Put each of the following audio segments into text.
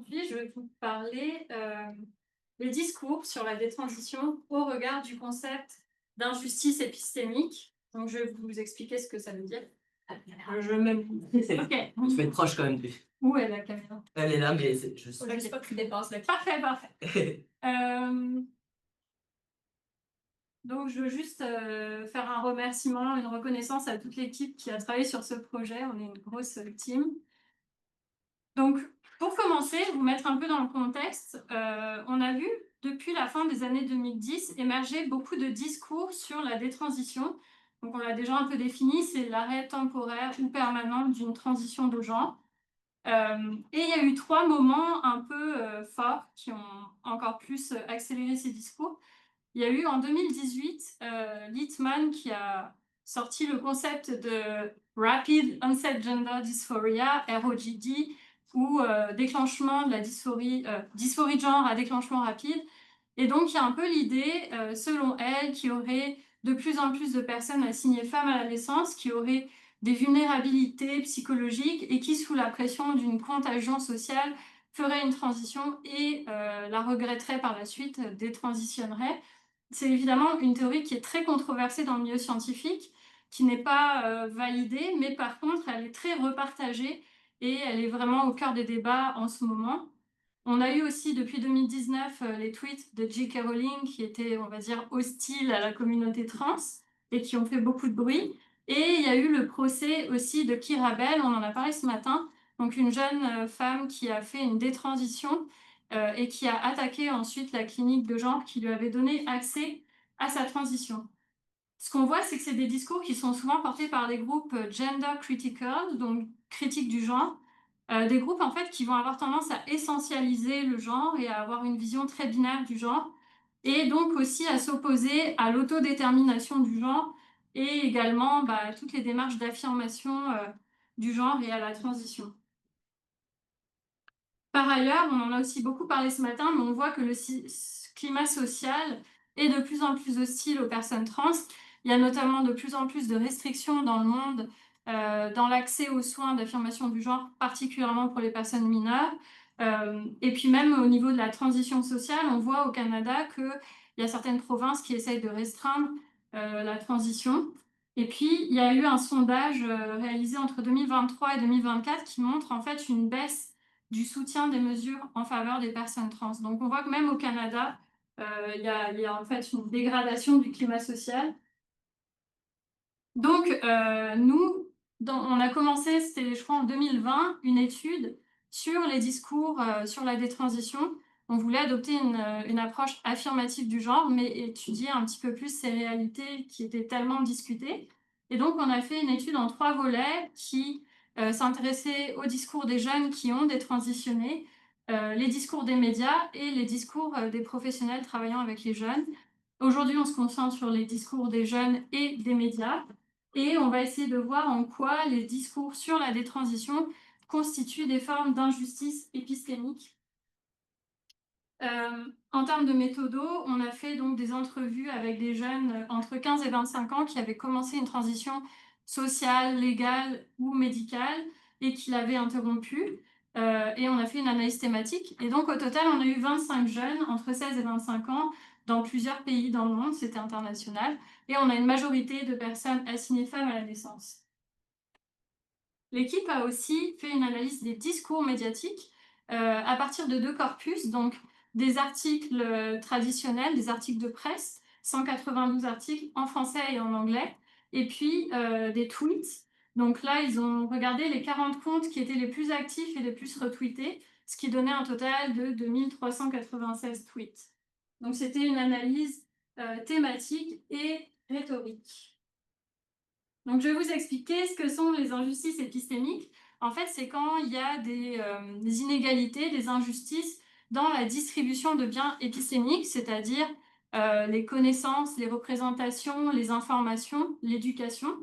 Aujourd'hui, je vais vous parler des discours sur la détransition au regard du concept d'injustice épistémique. Donc, je vais vous expliquer ce que ça veut dire. Je même. Ok. Il faut être proche quand même. Où est la caméra? Elle est là, mais je Faut sais. juste pas que tu dépasses la. Parfait, parfait. Euh, donc, je veux juste faire un remerciement, une reconnaissance à toute l'équipe qui a travaillé sur ce projet. On est une grosse team. Donc, pour commencer, vous mettre un peu dans le contexte, on a vu depuis la fin des années 2010 émerger beaucoup de discours sur la détransition. Donc, on l'a déjà un peu défini, c'est l'arrêt temporaire ou permanent d'une transition de genre. Et il y a eu trois moments un peu forts qui ont encore plus accéléré ces discours. Il y a eu en 2018 Littman qui a sorti le concept de Rapid Onset Gender Dysphoria, ROGD, ou déclenchement de la dysphorie de genre à déclenchement rapide. Et donc, il y a un peu l'idée, selon elle, qu'il y aurait de plus en plus de personnes assignées femmes à la naissance, qui auraient des vulnérabilités psychologiques et qui, sous la pression d'une contagion sociale, feraient une transition et la regretteraient par la suite, détransitionneraient. C'est évidemment une théorie qui est très controversée dans le milieu scientifique, qui n'est pas validée, mais par contre, elle est très repartagée et elle est vraiment au cœur des débats en ce moment. On a eu aussi depuis 2019 les tweets de J.K. Rowling qui étaient, on va dire, hostiles à la communauté trans et qui ont fait beaucoup de bruit. Et il y a eu le procès aussi de Kira Bell, on en a parlé ce matin, donc une jeune femme qui a fait une détransition et qui a attaqué ensuite la clinique de genre qui lui avait donné accès à sa transition. Ce qu'on voit, c'est que c'est des discours qui sont souvent portés par des groupes gender critical, donc critiques du genre, des groupes en fait qui vont avoir tendance à essentialiser le genre et à avoir une vision très binaire du genre, et donc aussi à s'opposer à l'autodétermination du genre et également à toutes les démarches d'affirmation du genre et à la transition. Par ailleurs, on en a aussi beaucoup parlé ce matin, mais on voit que le climat social est de plus en plus hostile aux personnes trans. Il y a notamment de plus en plus de restrictions dans le monde dans l'accès aux soins d'affirmation du genre, particulièrement pour les personnes mineures. Et puis même au niveau de la transition sociale, on voit au Canada qu'il y a certaines provinces qui essayent de restreindre la transition. Et puis, il y a eu un sondage réalisé entre 2023 et 2024 qui montre en fait une baisse du soutien des mesures en faveur des personnes trans. Donc on voit que même au Canada, il y a en fait une dégradation du climat social. Donc nous, on a commencé, c'était je crois en 2020, une étude sur les discours sur la détransition. On voulait adopter une approche affirmative du genre, mais étudier un petit peu plus ces réalités qui étaient tellement discutées. Et donc on a fait une étude en trois volets qui s'intéressait aux discours des jeunes qui ont détransitionné, les discours des médias et les discours des professionnels travaillant avec les jeunes. Aujourd'hui, on se concentre sur les discours des jeunes et des médias. Et on va essayer de voir en quoi les discours sur la détransition constituent des formes d'injustice épistémique. En termes de méthodos, on a fait donc des entrevues avec des jeunes entre 15 et 25 ans qui avaient commencé une transition sociale, légale ou médicale et qui l'avaient interrompue. Et on a fait une analyse thématique. Et donc au total, on a eu 25 jeunes entre 16 et 25 ans dans plusieurs pays dans le monde, c'était international. Et on a une majorité de personnes assignées femmes à la naissance. L'équipe a aussi fait une analyse des discours médiatiques à partir de deux corpus, donc des articles traditionnels, des articles de presse, 192 articles en français et en anglais, et puis des tweets. Donc là, ils ont regardé les 40 comptes qui étaient les plus actifs et les plus retweetés, ce qui donnait un total de 2396 tweets. Donc c'était une analyse thématique et rhétorique. Donc, je vais vous expliquer ce que sont les injustices épistémiques. En fait, c'est quand il y a des inégalités, des injustices dans la distribution de biens épistémiques, c'est-à-dire les connaissances, les représentations, les informations, l'éducation.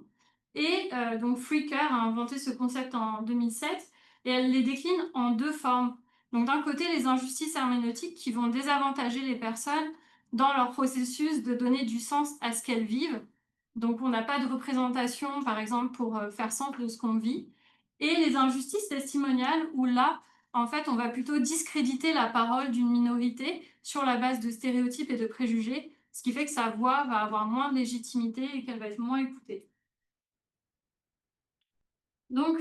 Et donc, Freaker a inventé ce concept en 2007 et elle les décline en deux formes. Donc, d'un côté, les injustices herméneutiques qui vont désavantager les personnes dans leur processus de donner du sens à ce qu'elles vivent. Donc, on n'a pas de représentation, par exemple, pour faire sens de ce qu'on vit. Et les injustices testimoniales, où là, en fait, on va plutôt discréditer la parole d'une minorité sur la base de stéréotypes et de préjugés, ce qui fait que sa voix va avoir moins de légitimité et qu'elle va être moins écoutée. Donc,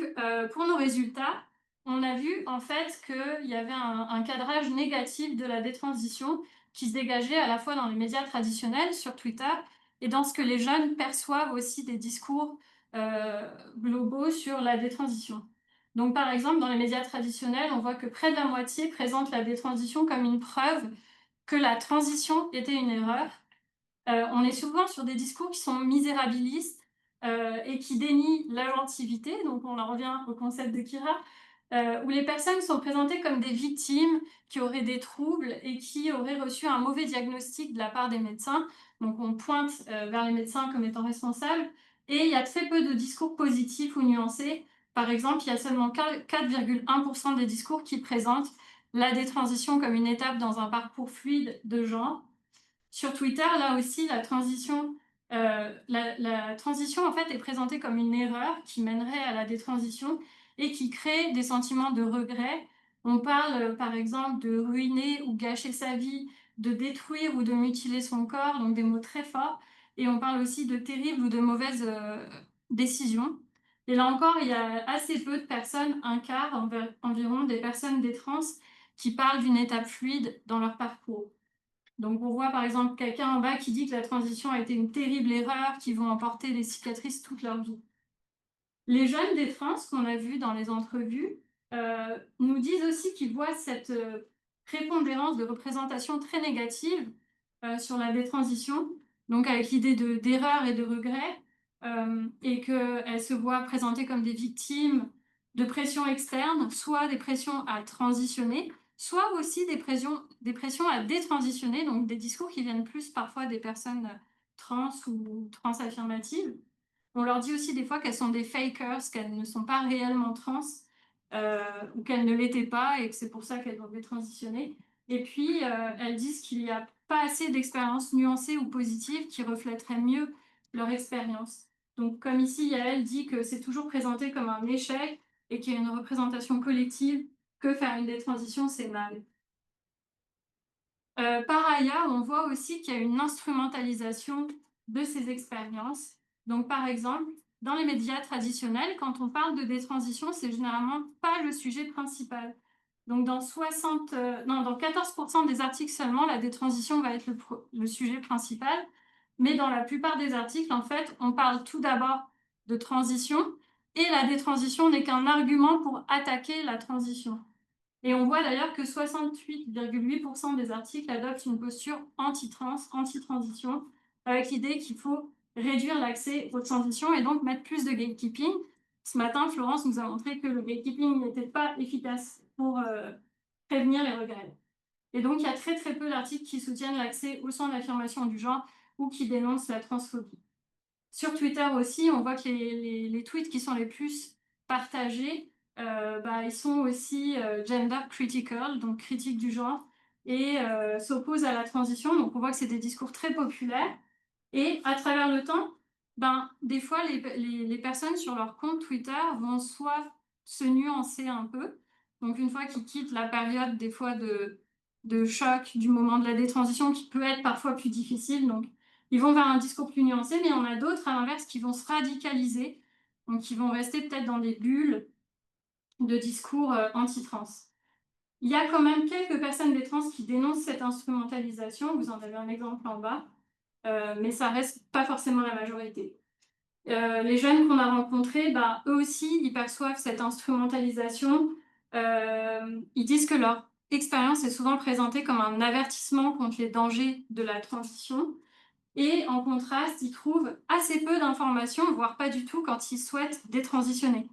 pour nos résultats, on a vu en fait qu'il y avait un cadrage négatif de la détransition qui se dégageait à la fois dans les médias traditionnels, sur Twitter, et dans ce que les jeunes perçoivent aussi des discours globaux sur la détransition. Donc, par exemple, dans les médias traditionnels, on voit que près de la moitié présente la détransition comme une preuve que la transition était une erreur. On est souvent sur des discours qui sont misérabilistes et qui dénient l'agentivité, donc on en revient au concept de Kira, où les personnes sont présentées comme des victimes qui auraient des troubles et qui auraient reçu un mauvais diagnostic de la part des médecins. Donc on pointe vers les médecins comme étant responsables. Et il y a très peu de discours positifs ou nuancés. Par exemple, il y a seulement 4,1% des discours qui présentent la détransition comme une étape dans un parcours fluide de genre. Sur Twitter, là aussi, la transition en fait, est présentée comme une erreur qui mènerait à la détransition et qui crée des sentiments de regret. On parle, par exemple, de ruiner ou gâcher sa vie, de détruire ou de mutiler son corps, donc des mots très forts. Et on parle aussi de terribles ou de mauvaises décisions. Et là encore, il y a assez peu de personnes, un quart environ, des personnes des trans qui parlent d'une étape fluide dans leur parcours. Donc on voit par exemple quelqu'un en bas qui dit que la transition a été une terrible erreur, qu'ils vont emporter des cicatrices toute leur vie. Les jeunes des trans qu'on a vus dans les entrevues nous disent aussi qu'ils voient cette prépondérance de représentation très négative sur la détransition, donc avec l'idée d'erreur et de regret, et qu'elles se voient présentées comme des victimes de pressions externes, soit des pressions à transitionner, soit aussi des pressions à détransitionner, donc des discours qui viennent plus parfois des personnes trans ou transaffirmatives. On leur dit aussi des fois qu'elles sont des fakers, qu'elles ne sont pas réellement trans, ou qu'elles ne l'étaient pas et que c'est pour ça qu'elles doivent transitionner. Et puis, elles disent qu'il n'y a pas assez d'expériences nuancées ou positives qui reflèteraient mieux leur expérience. Donc, comme ici, Yael dit que c'est toujours présenté comme un échec et qu'il y a une représentation collective, que faire une détransition, c'est mal. Par ailleurs, on voit aussi qu'il y a une instrumentalisation de ces expériences. Donc, par exemple, dans les médias traditionnels, quand on parle de détransition, c'est généralement pas le sujet principal. Donc, dans 14% des articles seulement, la détransition va être le sujet principal. Mais dans la plupart des articles, en fait, on parle tout d'abord de transition et la détransition n'est qu'un argument pour attaquer la transition. Et on voit d'ailleurs que 68,8% des articles adoptent une posture anti-trans, anti-transition, avec l'idée qu'il faut réduire l'accès aux transitions et donc mettre plus de gatekeeping. Ce matin, Florence nous a montré que le gatekeeping n'était pas efficace pour prévenir les regrets. Et donc, il y a très très peu d'articles qui soutiennent l'accès aux soins d'affirmation du genre ou qui dénoncent la transphobie. Sur Twitter aussi, on voit que les tweets qui sont les plus partagés, ils sont aussi gender critical, donc critique du genre, et s'opposent à la transition. Donc on voit que c'est des discours très populaires. Et à travers le temps, des fois, les personnes sur leur compte Twitter vont soit se nuancer un peu, donc une fois qu'ils quittent la période des fois de choc du moment de la détransition qui peut être parfois plus difficile, donc ils vont vers un discours plus nuancé, mais il y en a d'autres, à l'inverse, qui vont se radicaliser, donc qui vont rester peut-être dans des bulles de discours anti-trans. Il y a quand même quelques personnes des trans qui dénoncent cette instrumentalisation, vous en avez un exemple en bas, mais ça reste pas forcément la majorité. Les jeunes qu'on a rencontrés, eux aussi, ils perçoivent cette instrumentalisation. Ils disent que leur expérience est souvent présentée comme un avertissement contre les dangers de la transition. Et en contraste, ils trouvent assez peu d'informations, voire pas du tout, quand ils souhaitent détransitionner.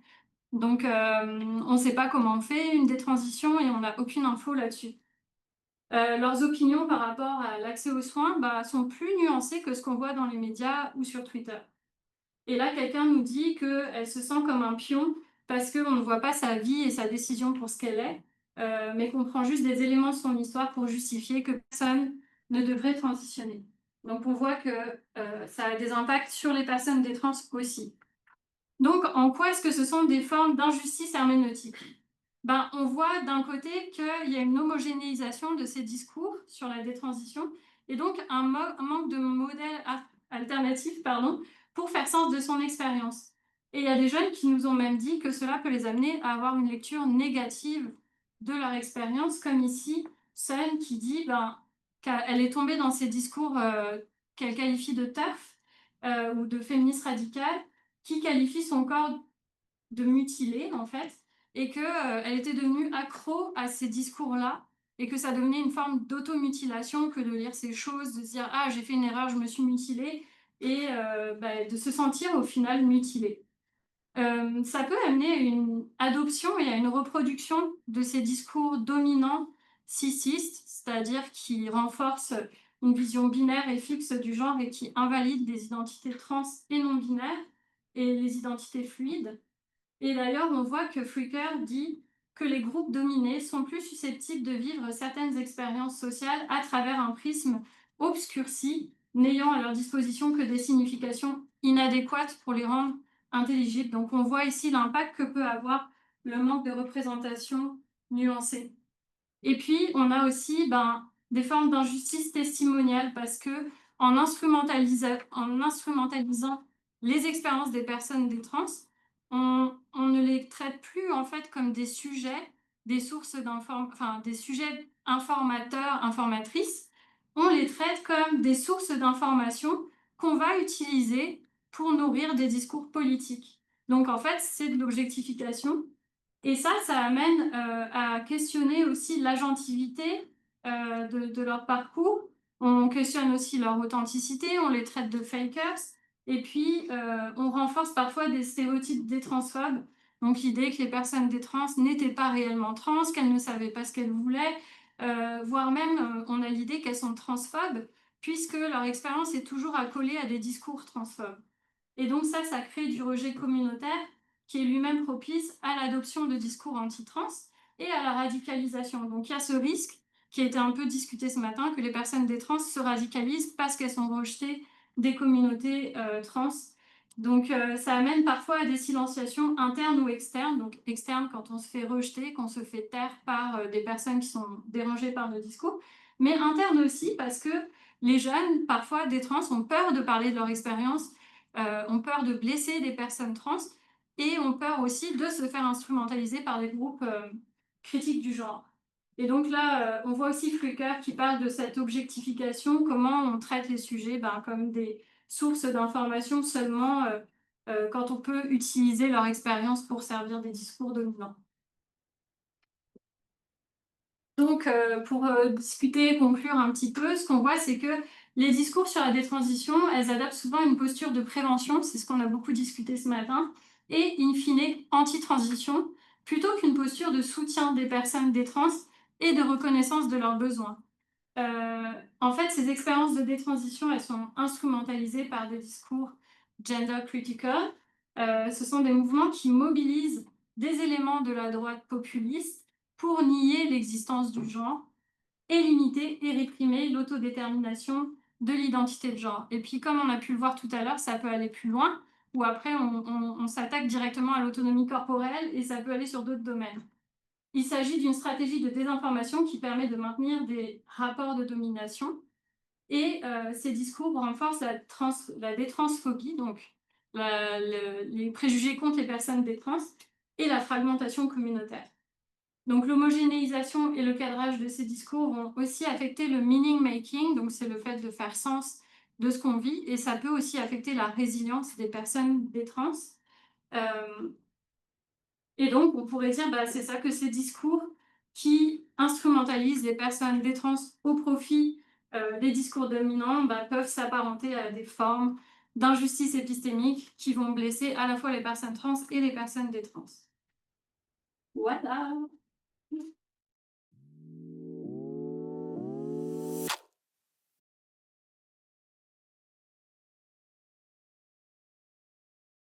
Donc, on ne sait pas comment on fait une détransition et on n'a aucune info là-dessus. Leurs opinions par rapport à l'accès aux soins sont plus nuancées que ce qu'on voit dans les médias ou sur Twitter. Et là, quelqu'un nous dit qu'elle se sent comme un pion parce qu'on ne voit pas sa vie et sa décision pour ce qu'elle est, mais qu'on prend juste des éléments de son histoire pour justifier que personne ne devrait transitionner. Donc on voit que ça a des impacts sur les personnes des trans aussi. Donc en quoi est-ce que ce sont des formes d'injustice herméneutique? Ben, on voit d'un côté qu'il y a une homogénéisation de ces discours sur la détransition et donc un manque de modèles alternatifs pardon, pour faire sens de son expérience. Et il y a des jeunes qui nous ont même dit que cela peut les amener à avoir une lecture négative de leur expérience, comme ici, Sun qui dit ben, qu'elle est tombée dans ces discours qu'elle qualifie de TERF ou de féministes radicales, qui qualifient son corps de mutilé en fait, et que elle était devenue accro à ces discours-là et que ça devenait une forme d'automutilation que de lire ces choses, de se dire ah j'ai fait une erreur, je me suis mutilée et bah, de se sentir au final mutilé. Ça peut amener à une adoption et à une reproduction de ces discours dominants cisistes, c'est-à-dire qui renforcent une vision binaire et fixe du genre et qui invalident les identités trans et non binaires et les identités fluides. Et d'ailleurs, on voit que Flickr dit que les groupes dominés sont plus susceptibles de vivre certaines expériences sociales à travers un prisme obscurci, n'ayant à leur disposition que des significations inadéquates pour les rendre intelligibles. Donc on voit ici l'impact que peut avoir le manque de représentation nuancée. Et puis, on a aussi ben, des formes d'injustice testimoniale parce que en instrumentalisant les expériences des personnes des trans, on ne les traite plus en fait comme des sujets, des sources enfin, des sujets informateurs, informatrices. On les traite comme des sources d'information qu'on va utiliser pour nourrir des discours politiques. Donc en fait, c'est de l'objectification et ça amène à questionner aussi l'agentivité de leur parcours. On questionne aussi leur authenticité, on les traite de fakers, et puis on renforce parfois des stéréotypes des transphobes. Donc l'idée que les personnes des trans n'étaient pas réellement trans, qu'elles ne savaient pas ce qu'elles voulaient, voire même on a l'idée qu'elles sont transphobes, puisque leur expérience est toujours accolée à des discours transphobes. Et donc ça crée du rejet communautaire qui est lui-même propice à l'adoption de discours anti-trans et à la radicalisation. Donc il y a ce risque qui a été un peu discuté ce matin, que les personnes des trans se radicalisent parce qu'elles sont rejetées des communautés trans. Donc ça amène parfois à des silenciations internes ou externes. Donc externes quand on se fait rejeter, qu'on se fait taire par des personnes qui sont dérangées par nos discours, mais internes aussi parce que les jeunes, parfois des trans, ont peur de parler de leur expérience, ont peur de blesser des personnes trans et ont peur aussi de se faire instrumentaliser par des groupes critiques du genre. Et donc là, on voit aussi Flucker qui parle de cette objectification, comment on traite les sujets ben, comme des sources d'information seulement quand on peut utiliser leur expérience pour servir des discours dominants. Donc, pour discuter et conclure un petit peu, ce qu'on voit, c'est que les discours sur la détransition, elles adaptent souvent une posture de prévention, c'est ce qu'on a beaucoup discuté ce matin, et in fine, anti-transition, plutôt qu'une posture de soutien des personnes détrans et de reconnaissance de leurs besoins. En fait, ces expériences de détransition, elles sont instrumentalisées par des discours gender critical. Ce sont des mouvements qui mobilisent des éléments de la droite populiste pour nier l'existence du genre et limiter et réprimer l'autodétermination de l'identité de genre. Et puis, comme on a pu le voir tout à l'heure, ça peut aller plus loin, où après, on s'attaque directement à l'autonomie corporelle et ça peut aller sur d'autres domaines. Il s'agit d'une stratégie de désinformation qui permet de maintenir des rapports de domination et ces discours renforcent la détransphobie, donc les préjugés contre les personnes détrans et la fragmentation communautaire. Donc l'homogénéisation et le cadrage de ces discours vont aussi affecter le meaning making, donc c'est le fait de faire sens de ce qu'on vit, et ça peut aussi affecter la résilience des personnes des trans. Et donc on pourrait dire bah, c'est ça que ces discours qui instrumentalisent les personnes des trans au profit des discours dominants bah, peuvent s'apparenter à des formes d'injustice épistémique qui vont blesser à la fois les personnes trans et les personnes des trans. Voilà.